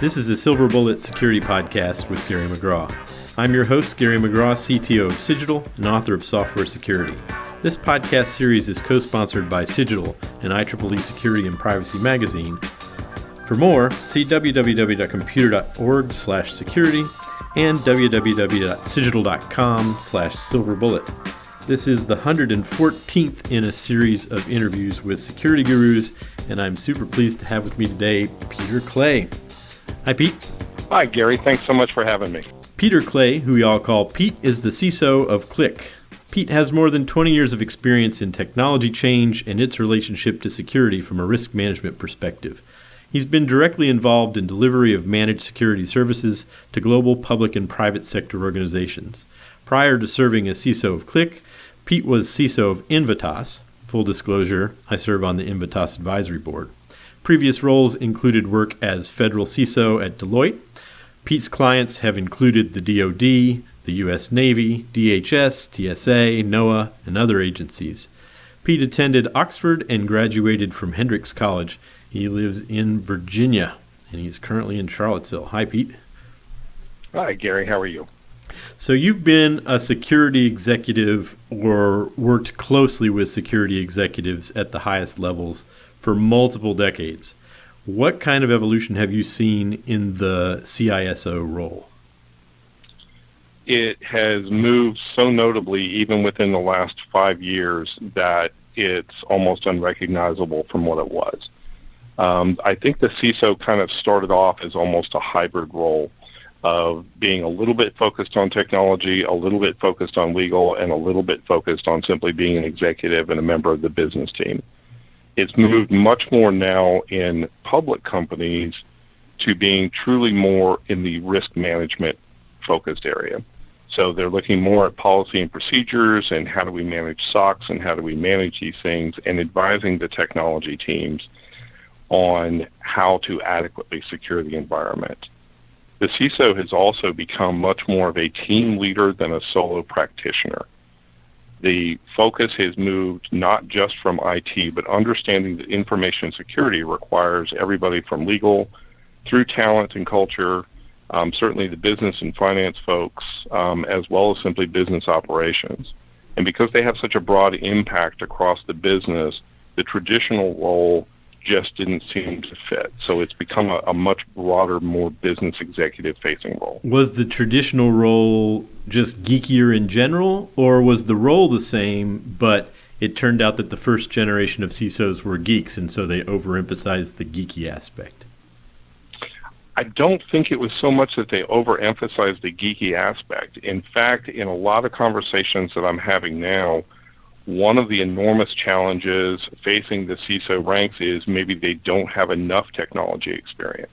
This is the Silver Bullet Security Podcast with Gary McGraw. I'm your host, Gary McGraw, CTO of Cigital and author of Software Security. This podcast series is co-sponsored by Cigital and IEEE Security and Privacy Magazine. For more, see www.computer.org/security and www.cigital.com/silverbullet. This is the 114th in a series of interviews with security gurus, and I'm super pleased to have with me today Peter Clay. Hi, Pete. Hi, Gary. Thanks so much for having me. Peter Clay, who we all call Pete, is the CISO of Qlik. Pete has more than 20 years of experience in technology change and its relationship to security from a risk management perspective. He's been directly involved in delivery of managed security services to global public and private sector organizations. Prior to serving as CISO of Qlik, Pete was CISO of Invitas. Full disclosure, I serve on the Invitas Advisory Board. Previous roles included work as federal CISO at Deloitte. Pete's clients have included the DoD, the U.S. Navy, DHS, TSA, NOAA, and other agencies. Pete attended Oxford and graduated from Hendrix College. He lives in Virginia, and he's currently in Charlottesville. Hi, Pete. Hi, Gary. How are you? So you've been a security executive or worked closely with security executives at the highest levels for multiple decades. What kind of evolution have you seen in the CISO role? It has moved so notably, even within the last 5 years, that it's almost unrecognizable from what it was. I think the CISO kind of started off as almost a hybrid role of being a little bit focused on technology, a little bit focused on legal, and a little bit focused on simply being an executive and a member of the business team. It's moved much more now in public companies to being truly more in the risk management focused area. So they're looking more at policy and procedures and how do we manage SOX and how do we manage these things, and advising the technology teams on how to adequately secure the environment. The CISO has also become much more of a team leader than a solo practitioner. The focus has moved not just from IT, but understanding that information security requires everybody from legal through talent and culture, certainly the business and finance folks, as well as simply business operations. And because they have such a broad impact across the business, the traditional role just didn't seem to fit. So it's become a much broader, more business executive-facing role. Was the traditional role just geekier in general, or was the role the same, but it turned out that the first generation of CISOs were geeks, and so they overemphasized the geeky aspect? I don't think it was so much that they overemphasized the geeky aspect. In fact, in a lot of conversations that I'm having now, one of the enormous challenges facing the CISO ranks is maybe they don't have enough technology experience.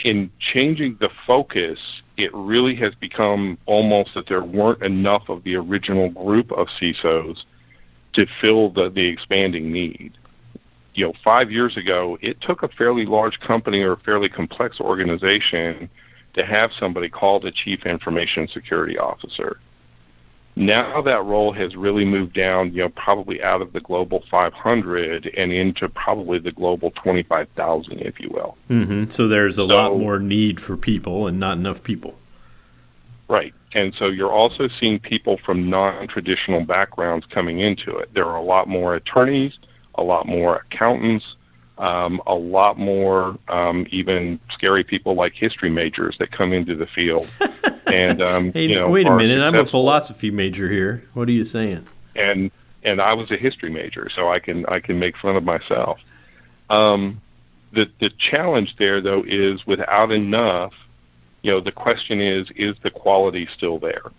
In changing the focus, it really has become almost that there weren't enough of the original group of CISOs to fill the expanding need. 5 years ago, it took a fairly large company or a fairly complex organization to have somebody called a Chief Information Security Officer. Now that role has really moved down, probably out of the global 500 and into probably the global 25,000, if you will. Mm-hmm. So there's a lot more need for people and not enough people. Right. And so you're also seeing people from non-traditional backgrounds coming into it. There are a lot more attorneys, a lot more accountants, a lot more even scary people like history majors that come into the field. And hey, wait a minute, I'm a philosophy major here. What are you saying? And I was a history major, so I can make fun of myself. The challenge there, though, is without enough, the question is the quality still there?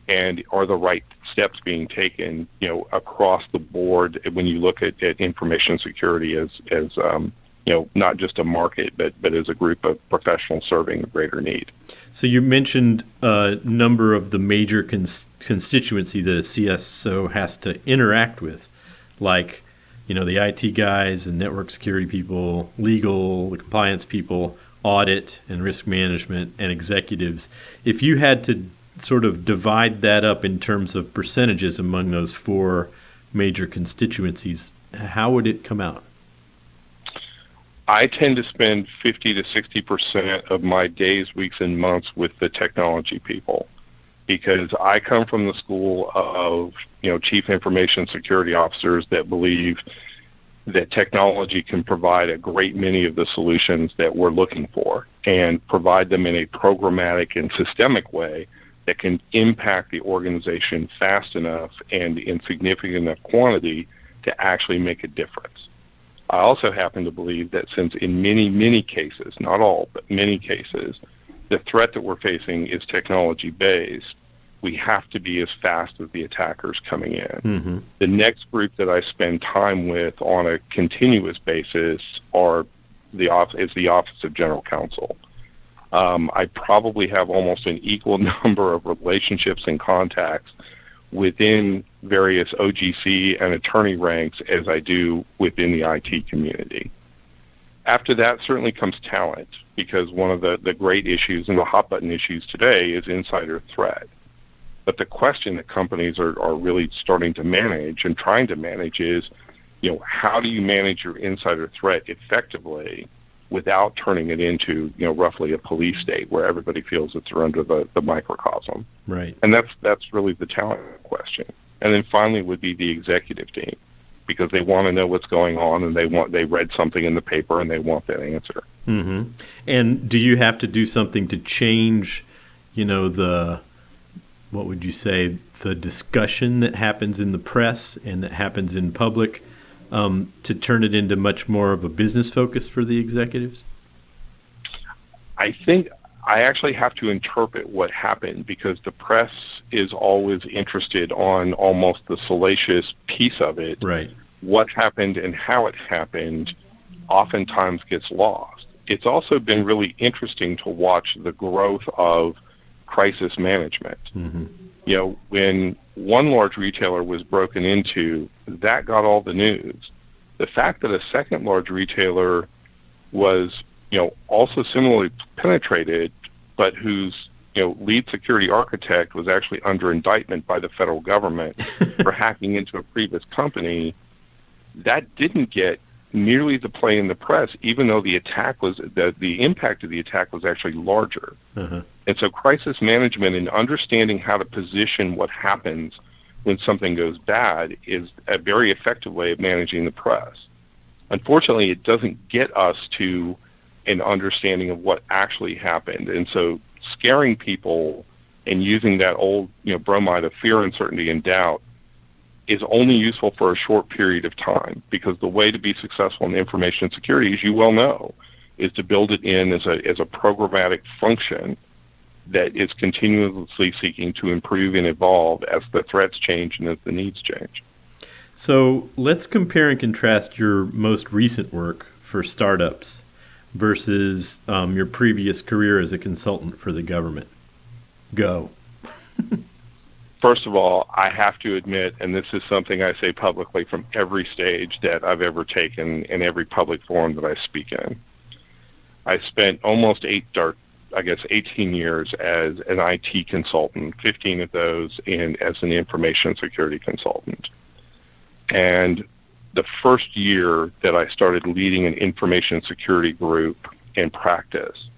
And are the right steps being taken, across the board when you look at information security as not just a market, but as a group of professionals serving a greater need? So you mentioned a number of the major constituency that a CISO has to interact with, like, the IT guys and network security people, legal, the compliance people, audit and risk management, and executives. If you had to sort of divide that up in terms of percentages among those four major constituencies, how would it come out? I tend to spend 50 to 60% of my days, weeks, and months with the technology people, because I come from the school of, chief information security officers that believe that technology can provide a great many of the solutions that we're looking for and provide them in a programmatic and systemic way that can impact the organization fast enough and in significant enough quantity to actually make a difference. I also happen to believe that since in many, many cases, not all, but many cases, the threat that we're facing is technology-based, we have to be as fast as the attackers coming in. Mm-hmm. The next group that I spend time with on a continuous basis is the Office of General Counsel. I probably have almost an equal number of relationships and contacts within various OGC and attorney ranks as I do within the IT community. After that certainly comes talent, because one of the great issues and the hot button issues today is insider threat. But the question that companies are really starting to manage and trying to manage is, how do you manage your insider threat effectively without turning it into, roughly a police state where everybody feels that they're under the microcosm. Right. And that's really the talent question. And then finally would be the executive team, because they want to know what's going on and they read something in the paper and they want that answer. Mm-hmm. And do you have to do something to change, what would you say, the discussion that happens in the press and that happens in public, to turn it into much more of a business focus for the executives? I think I actually have to interpret what happened, because the press is always interested on almost the salacious piece of it. Right. What happened and how it happened oftentimes gets lost. It's also been really interesting to watch the growth of crisis management. Mm-hmm. When one large retailer was broken into, that got all the news. The fact that a second large retailer was, also similarly penetrated, but whose, lead security architect was actually under indictment by the federal government for hacking into a previous company, that didn't get nearly the play in the press, even though the impact of the attack was actually larger. Uh-huh. And so crisis management and understanding how to position what happens when something goes bad is a very effective way of managing the press. Unfortunately, it doesn't get us to an understanding of what actually happened. And so scaring people and using that old bromide of fear, uncertainty, and doubt is only useful for a short period of time, because the way to be successful in information security, as you well know, is to build it in as a programmatic function that is continuously seeking to improve and evolve as the threats change and as the needs change. So let's compare and contrast your most recent work for startups versus your previous career as a consultant for the government. Go. First of all, I have to admit, and this is something I say publicly from every stage that I've ever taken in every public forum that I speak in, I spent almost 18 years as an IT consultant, 15 of those as an information security consultant. And the first year that I started leading an information security group in practice,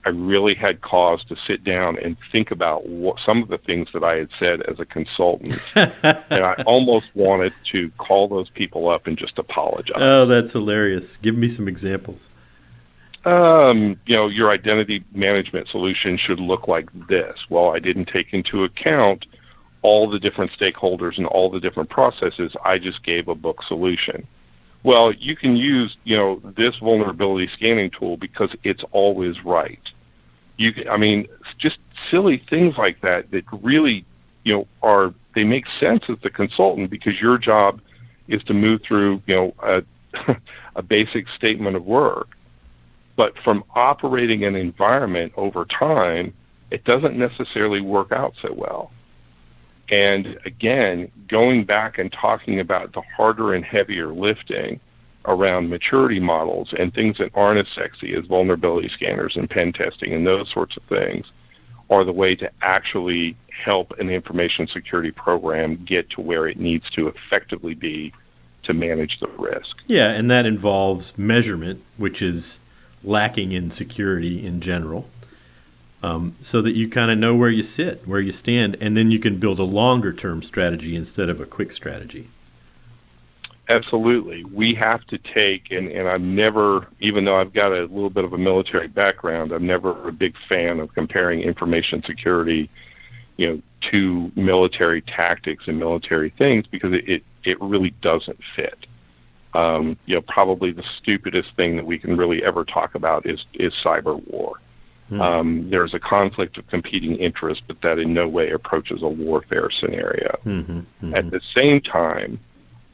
I really had cause to sit down and think about some of the things that I had said as a consultant. And I almost wanted to call those people up and just apologize. Oh, that's hilarious. Give me some examples. Your identity management solution should look like this. Well, I didn't take into account all the different stakeholders and all the different processes. I just gave a book solution. Well, you can use, this vulnerability scanning tool because it's always right. Just silly things like that really, they make sense as the consultant, because your job is to move through, a basic statement of work. But from operating an environment over time, it doesn't necessarily work out so well. And again, going back and talking about the harder and heavier lifting around maturity models and things that aren't as sexy as vulnerability scanners and pen testing and those sorts of things are the way to actually help an information security program get to where it needs to effectively be to manage the risk. Yeah, and that involves measurement, which is lacking in security in general, so that you kind of know where you sit, where you stand, and then you can build a longer-term strategy instead of a quick strategy. Absolutely. We have to take, and I'm never, even though I've got a little bit of a military background, I'm never a big fan of comparing information security, to military tactics and military things, because it really doesn't fit. Probably the stupidest thing that we can really ever talk about is cyber war. There's a conflict of competing interests, but that in no way approaches a warfare scenario. At the same time,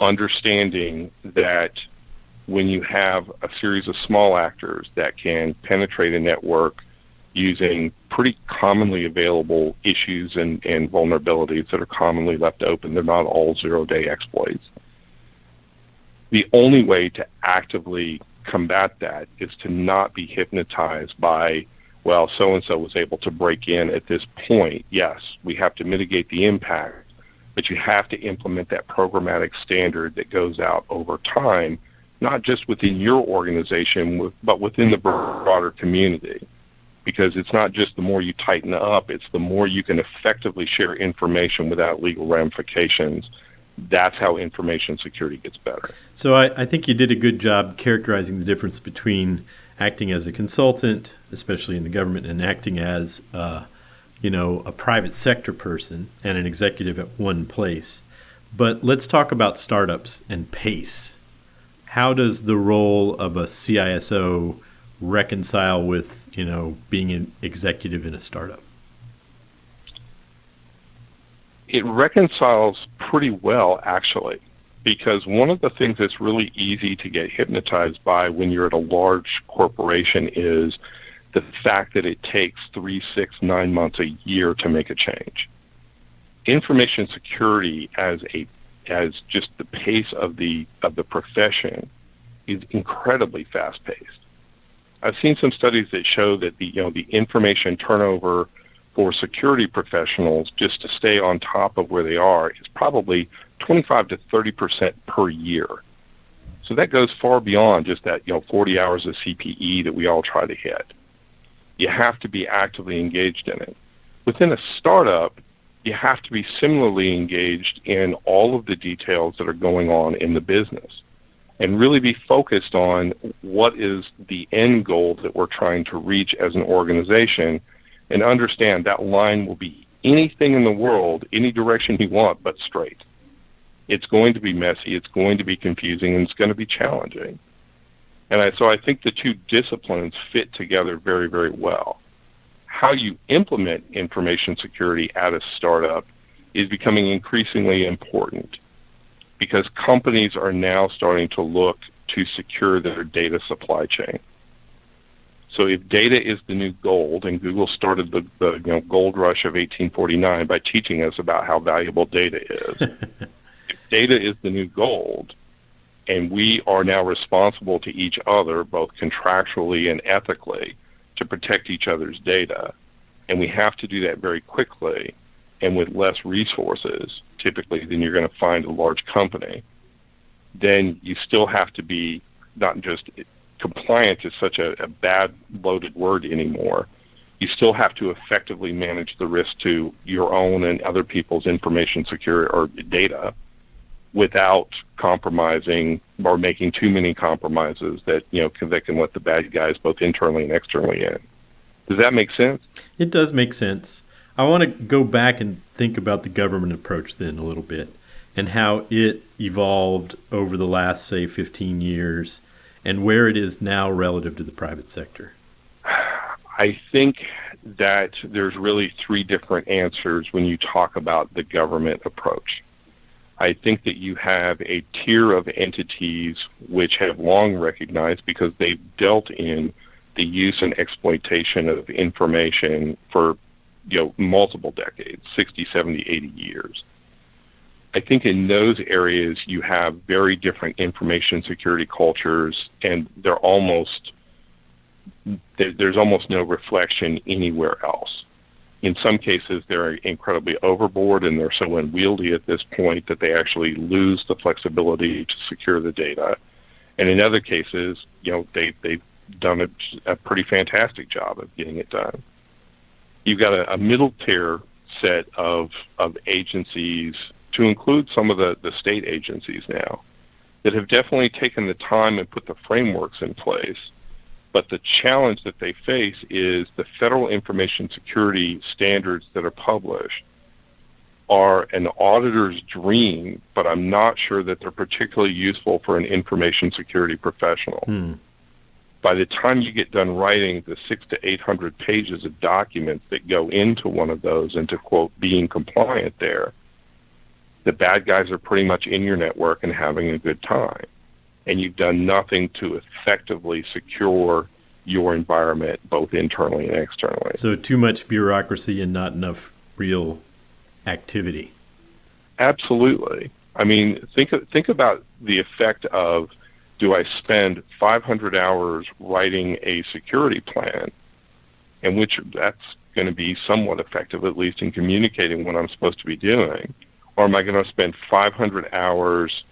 understanding that when you have a series of small actors that can penetrate a network using pretty commonly available issues and vulnerabilities that are commonly left open, they're not all zero-day exploits. The only way to actively combat that is to not be hypnotized by, well, so-and-so was able to break in at this point. Yes, we have to mitigate the impact, but you have to implement that programmatic standard that goes out over time, not just within your organization, but within the broader community. Because it's not just the more you tighten up, it's the more you can effectively share information without legal ramifications. That's how information security gets better. So I think you did a good job characterizing the difference between acting as a consultant, especially in the government, and acting as a private sector person and an executive at one place. But let's talk about startups and pace. How does the role of a CISO reconcile with, being an executive in a startup? It reconciles pretty well, actually, because one of the things that's really easy to get hypnotized by when you're at a large corporation is the fact that it takes 3, 6, 9 months, a year to make a change. Information security as just the pace of the profession is incredibly fast-paced. I've seen some studies that show that the information turnover for security professionals, just to stay on top of where they are, is probably 25 to 30% per year. So that goes far beyond just that 40 hours of CPE that we all try to hit. You have to be actively engaged in it. Within a startup, you have to be similarly engaged in all of the details that are going on in the business, and really be focused on what is the end goal that we're trying to reach as an organization, and understand that line will be anything in the world, any direction you want, but straight. It's going to be messy, it's going to be confusing, and it's going to be challenging. So I think the two disciplines fit together very, very well. How you implement information security at a startup is becoming increasingly important, because companies are now starting to look to secure their data supply chain. So if data is the new gold, and Google started the gold rush of 1849 by teaching us about how valuable data is, if data is the new gold, and we are now responsible to each other, both contractually and ethically, to protect each other's data, and we have to do that very quickly and with less resources, typically, than you're going to find a large company, then you still have to be not just compliant is such a bad loaded word anymore. You still have to effectively manage the risk to your own and other people's information security or data without compromising or making too many compromises that that can let the bad guys both internally and externally in. Does that make sense? It does make sense. I want to go back and think about the government approach then a little bit, and how it evolved over the last, say, 15 years, and where it is now relative to the private sector. I think that there's really 3 different answers when you talk about the government approach. I think that you have a tier of entities which have long recognized, because they've dealt in the use and exploitation of information for multiple decades, 60, 70, 80 years. I think in those areas you have very different information security cultures, and there's almost no reflection anywhere else. In some cases, they're incredibly overboard and they're so unwieldy at this point that they actually lose the flexibility to secure the data. And in other cases, they've done a pretty fantastic job of getting it done. You've got a middle tier set of agencies, to include some of the state agencies now, that have definitely taken the time and put the frameworks in place. But the challenge that they face is the federal information security standards that are published are an auditor's dream, but I'm not sure that they're particularly useful for an information security professional. By the time you get done writing the 600 to 800 pages of documents that go into one of those and to, quote, being compliant there, the bad guys are pretty much in your network and having a good time. And you've done nothing to effectively secure your environment, both internally and externally. So too much bureaucracy and not enough real activity. Absolutely. I mean, think about the effect of, do I spend 500 hours writing a security plan, in which that's going to be somewhat effective, at least in communicating what I'm supposed to be doing, or am I going to spend 500 hours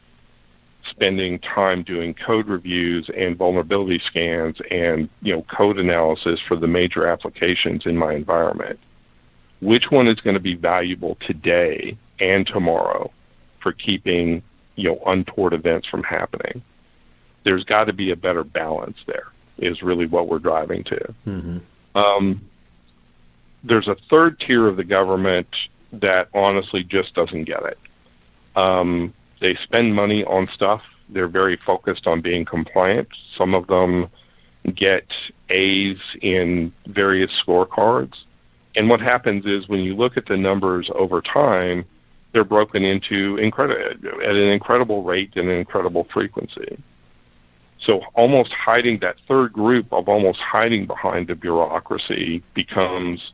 spending time doing code reviews and vulnerability scans and code analysis for the major applications in my environment? Which one is going to be valuable today and tomorrow for keeping untoward events from happening? There's got to be a better balance there, is really what we're driving to. Mm-hmm. There's a third tier of the government that honestly just doesn't get it. They spend money on stuff. They're very focused on being compliant. Some of them get A's in various scorecards. And what happens is, when you look at the numbers over time, they're broken into at an incredible rate and an incredible frequency. So almost hiding, that third group of almost hiding behind the bureaucracy becomes,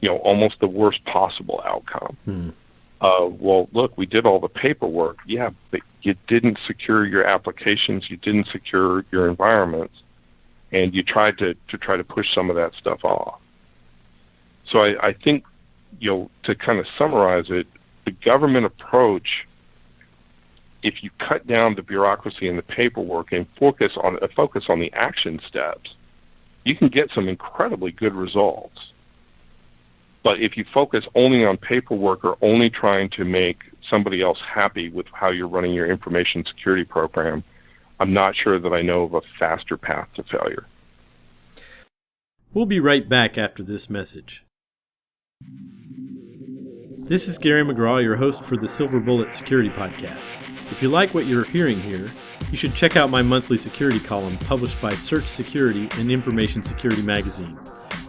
almost the worst possible outcome. Well, look, we did all the paperwork. Yeah, but you didn't secure your applications. You didn't secure your environments. And you tried to push some of that stuff off. So I think, to kind of summarize it, the government approach, if you cut down the bureaucracy and the paperwork and focus on the action steps, you can get some incredibly good results. But if you focus only on paperwork or only trying to make somebody else happy with how you're running your information security program, I'm not sure that I know of a faster path to failure. We'll be right back after this message. This is Gary McGraw, your host for the Silver Bullet Security Podcast. If you like what you're hearing here, you should check out my monthly security column published by Search Security and Information Security Magazine.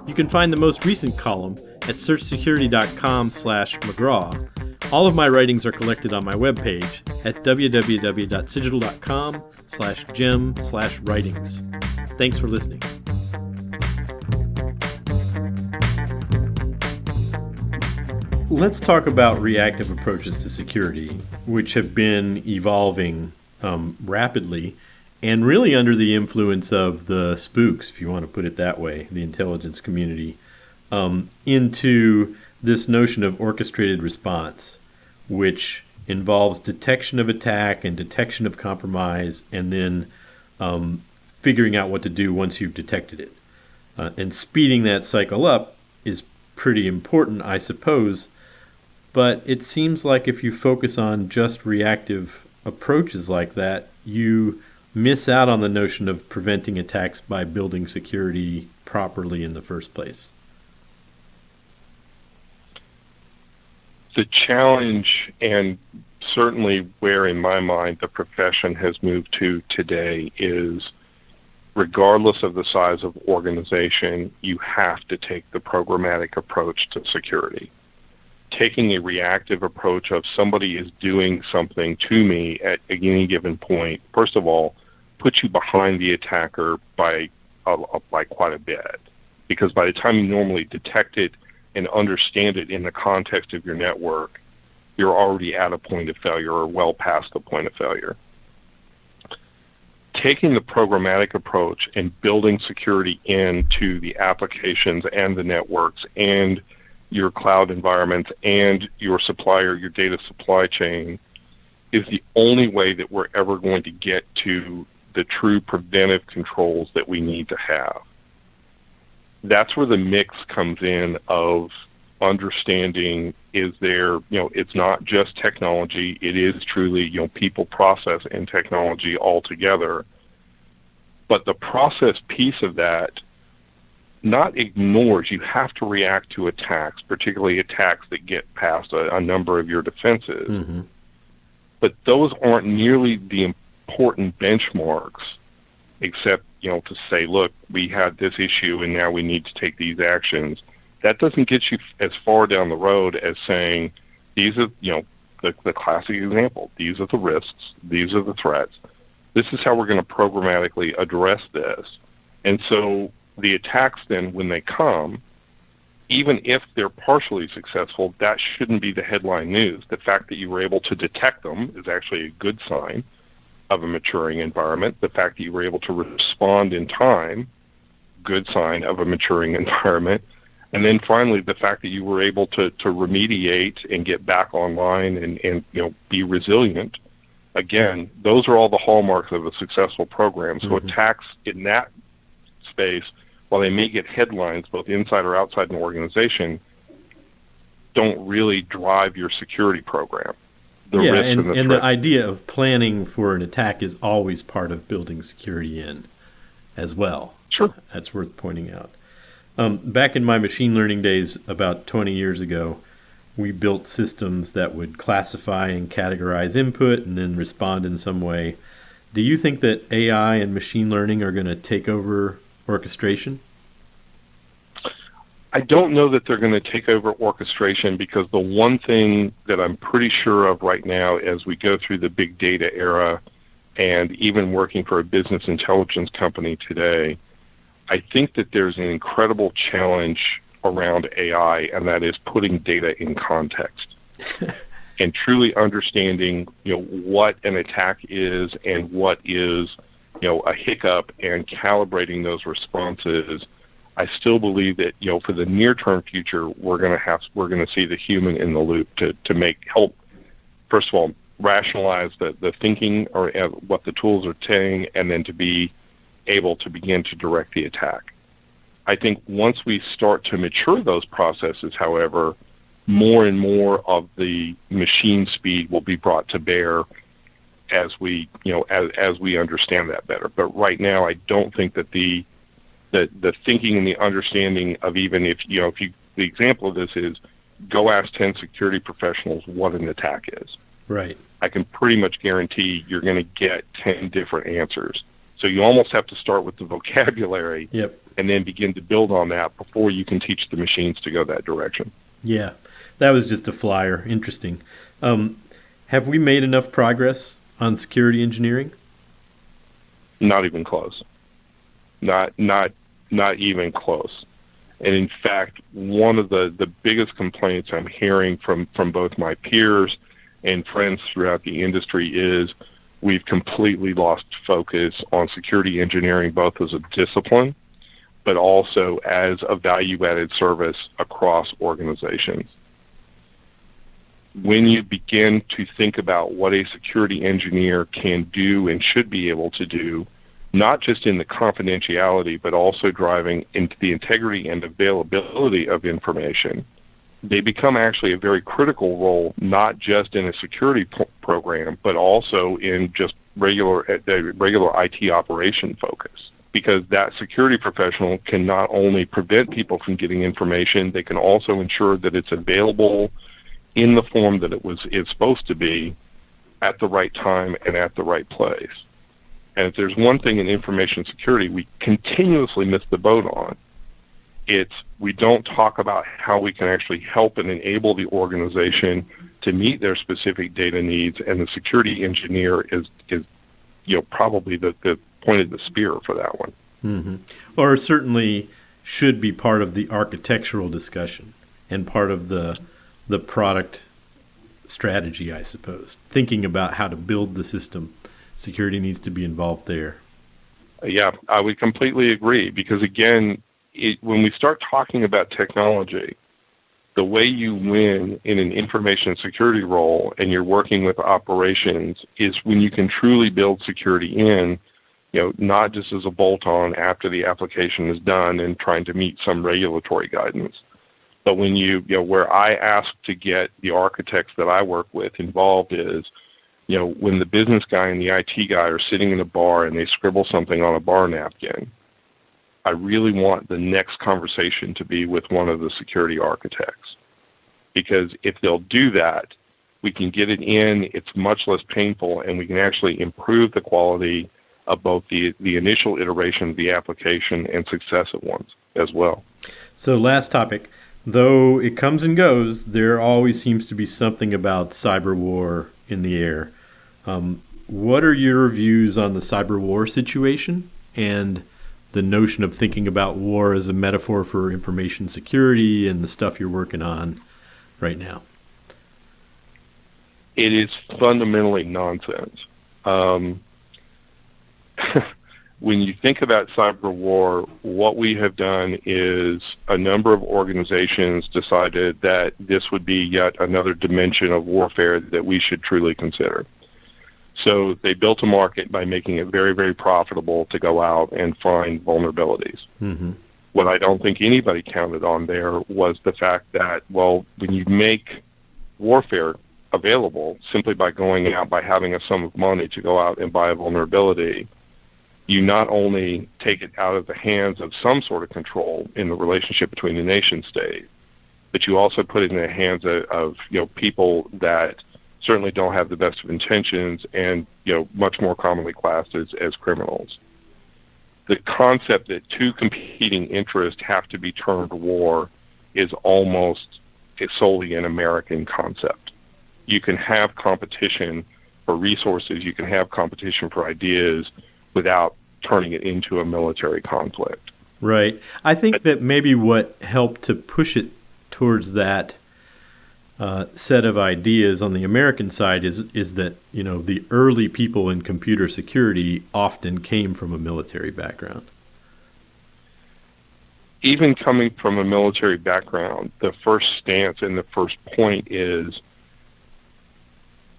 You can find the most recent column at searchsecurity.com/McGraw. All of my writings are collected on my webpage at www.cigital.com/gem/writings. Thanks for listening. Let's talk about reactive approaches to security, which have been evolving rapidly and really under the influence of the spooks, if you want to put it that way, the intelligence community, into this notion of orchestrated response, which involves detection of attack and detection of compromise, and then figuring out what to do once you've detected it. And speeding that cycle up is pretty important, I suppose. But it seems like if you focus on just reactive approaches like that, you miss out on the notion of preventing attacks by building security properly in the first place. The challenge, and certainly where in my mind the profession has moved to today, is regardless of the size of organization, you have to take the programmatic approach to security. Taking a reactive approach of somebody is doing something to me at any given point, first of all, puts you behind the attacker by quite a bit. Because by the time you normally detect it and understand it in the context of your network, you're already at a point of failure or well past the point of failure. Taking the programmatic approach and building security into the applications and the networks and your cloud environments and your supplier, your data supply chain, is the only way that we're ever going to get to the true preventive controls that we need to have. That's where the mix comes in of understanding, is there, it's not just technology, it is truly, people, process, and technology all together. But the process piece of that not ignores, you have to react to attacks, particularly attacks that get past a number of your defenses. Mm-hmm. But those aren't nearly the important benchmarks, except, to say, look, we had this issue and now we need to take these actions. That doesn't get you as far down the road as saying, these are, the classic example, these are the risks, these are the threats. This is how we're going to programmatically address this. And so the attacks then, when they come, even if they're partially successful, that shouldn't be the headline news. The fact that you were able to detect them is actually a good sign of a maturing environment. The fact that you were able to respond in time, good sign of a maturing environment. And then finally, the fact that you were able to remediate and get back online and be resilient. Again, those are all the hallmarks of a successful program. So mm-hmm. attacks in that space, while they may get headlines both inside or outside an organization, don't really drive your security program. And the idea of planning for an attack is always part of building security in as well. Sure. That's worth pointing out. Back in my machine learning days, about 20 years ago, we built systems that would classify and categorize input and then respond in some way. Do you think that AI and machine learning are going to take over orchestration? I don't know that they're going to take over orchestration, because the one thing that I'm pretty sure of right now as we go through the big data era, and even working for a business intelligence company today, I think that there's an incredible challenge around AI, and that is putting data in context and truly understanding, what an attack is and what is, a hiccup, and calibrating those responses. I still believe that, for the near-term future, we're going to see the human in the loop to help, first of all, rationalize the thinking or what the tools are saying, and then to be able to begin to direct the attack. I think once we start to mature those processes, however, more and more of the machine speed will be brought to bear as we understand that better. But right now, I don't think that the thinking and the understanding of, even if the example of this is, go ask 10 security professionals what an attack is. Right. I can pretty much guarantee you're going to get 10 different answers. So you almost have to start with the vocabulary. Yep. And then begin to build on that before you can teach the machines to go that direction. Yeah, that was just a flyer. Interesting. Have we made enough progress on security engineering? Not even close. Not even close. And in fact, one of the biggest complaints I'm hearing from both my peers and friends throughout the industry is we've completely lost focus on security engineering, both as a discipline, but also as a value-added service across organizations. When you begin to think about what a security engineer can do and should be able to do, not just in the confidentiality, but also driving into the integrity and availability of information, they become actually a very critical role, not just in a security program, but also in just regular IT operation focus. Because that security professional can not only prevent people from getting information, they can also ensure that it's available in the form that it's supposed to be, at the right time and at the right place. And if there's one thing in information security we continuously miss the boat on, it's we don't talk about how we can actually help and enable the organization to meet their specific data needs, and the security engineer is probably the point of the spear for that one. Mm-hmm. Or certainly should be part of the architectural discussion and part of the product strategy, I suppose. Thinking about how to build the system, security needs to be involved there. Yeah, I would completely agree, because again, when we start talking about technology, The way you win in an information security role and you're working with operations is when you can truly build security in, not just as a bolt-on after the application is done and trying to meet some regulatory guidance. But when where I ask to get the architects that I work with involved is, when the business guy and the IT guy are sitting in a bar and they scribble something on a bar napkin, I really want the next conversation to be with one of the security architects. Because if they'll do that, we can get it in, it's much less painful, and we can actually improve the quality of both the initial iteration of the application and successive ones as well. So last topic. Though it comes and goes, there always seems to be something about cyber war in the air. What are your views on the cyber war situation and the notion of thinking about war as a metaphor for information security and the stuff you're working on right now? It is fundamentally nonsense. When you think about cyber war, what we have done is a number of organizations decided that this would be yet another dimension of warfare that we should truly consider. So they built a market by making it very, very profitable to go out and find vulnerabilities. Mm-hmm. What I don't think anybody counted on there was the fact that, when you make warfare available simply by going out, by having a sum of money to go out and buy a vulnerability, you not only take it out of the hands of some sort of control in the relationship between the nation state, but you also put it in the hands of people that certainly don't have the best of intentions and much more commonly classed as criminals. The concept that two competing interests have to be turned war is almost solely an American concept. You can have competition for resources, you can have competition for ideas without turning it into a military conflict. Right. I think that maybe what helped to push it towards that set of ideas on the American side is that, the early people in computer security often came from a military background. Even coming from a military background, the first stance and the first point is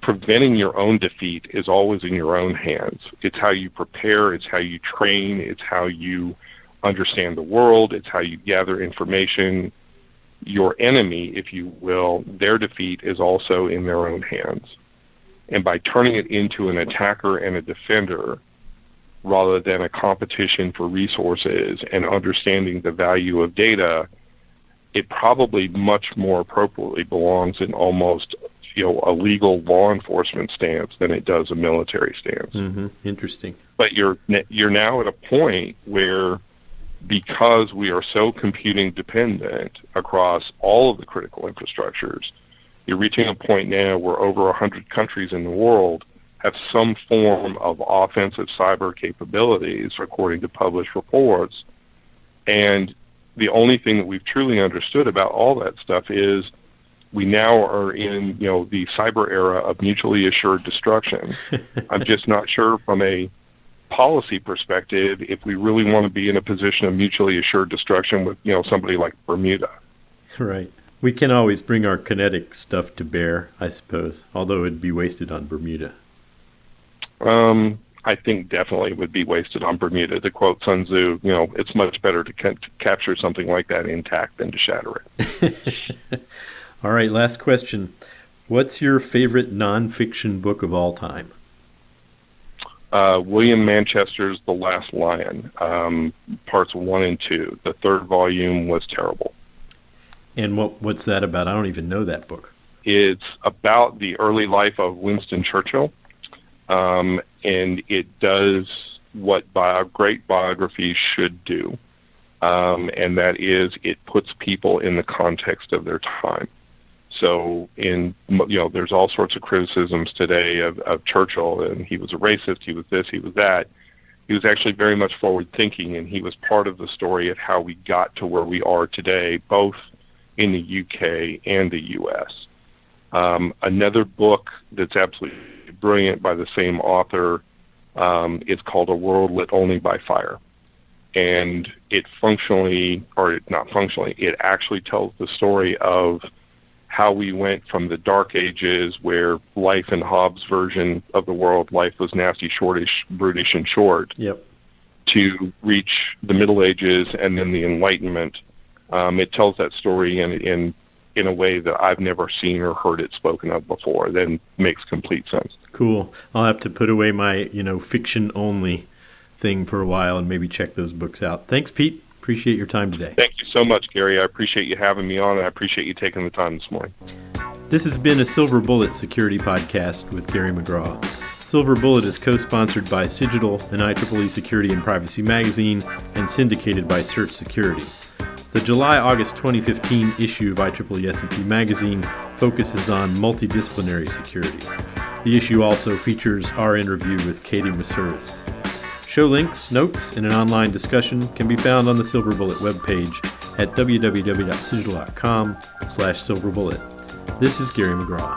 preventing your own defeat is always in your own hands. It's how you prepare, it's how you train, it's how you understand the world, it's how you gather information. Your enemy, if you will, their defeat is also in their own hands. And by turning it into an attacker and a defender, rather than a competition for resources and understanding the value of data, it probably much more appropriately belongs in almost a legal law enforcement stance than it does a military stance. Mm-hmm. Interesting. But you're now at a point where, because we are so computing dependent across all of the critical infrastructures, you're reaching a point now where over 100 countries in the world have some form of offensive cyber capabilities, according to published reports. And the only thing that we've truly understood about all that stuff is we now are in, the cyber era of mutually assured destruction. I'm just not sure from a policy perspective if we really want to be in a position of mutually assured destruction with, somebody like Bermuda. Right. We can always bring our kinetic stuff to bear, I suppose, although it'd be wasted on Bermuda. I think definitely would be wasted on Bermuda. To quote Sun Tzu, it's much better to capture something like that intact than to shatter it. All right, last question. What's your favorite nonfiction book of all time? William Manchester's The Last Lion, parts 1 and 2. The third volume was terrible. And what's that about? I don't even know that book. It's about the early life of Winston Churchill, and it does what great biographies should do, and that is it puts people in the context of their time. So there's all sorts of criticisms today of Churchill, and he was a racist, he was this, he was that. He was actually very much forward-thinking, and he was part of the story of how we got to where we are today, both in the UK and the US. Another book that's absolutely brilliant by the same author is called A World Lit Only by Fire. and it it actually tells the story of how we went from the Dark Ages, where life in Hobbes' version of the world, life was nasty, shortish, brutish, and short, to reach the Middle Ages and then the Enlightenment. It tells that story in a way that I've never seen or heard it spoken of before. Then makes complete sense. Cool. I'll have to put away my, fiction only thing for a while and maybe check those books out. Thanks, Pete. Appreciate your time today. Thank you so much, Gary. I appreciate you having me on, and I appreciate you taking the time this morning. This has been a Silver Bullet Security Podcast with Gary McGraw. Silver Bullet is co-sponsored by Cigital and IEEE Security and Privacy Magazine and syndicated by Search Security. The July-August 2015 issue of IEEE S&P Magazine focuses on multidisciplinary security. The issue also features our interview with Katie Masuris. Show links, notes, and an online discussion can be found on the Silver Bullet webpage at www.cigital.com/silverbullet. This is Gary McGraw.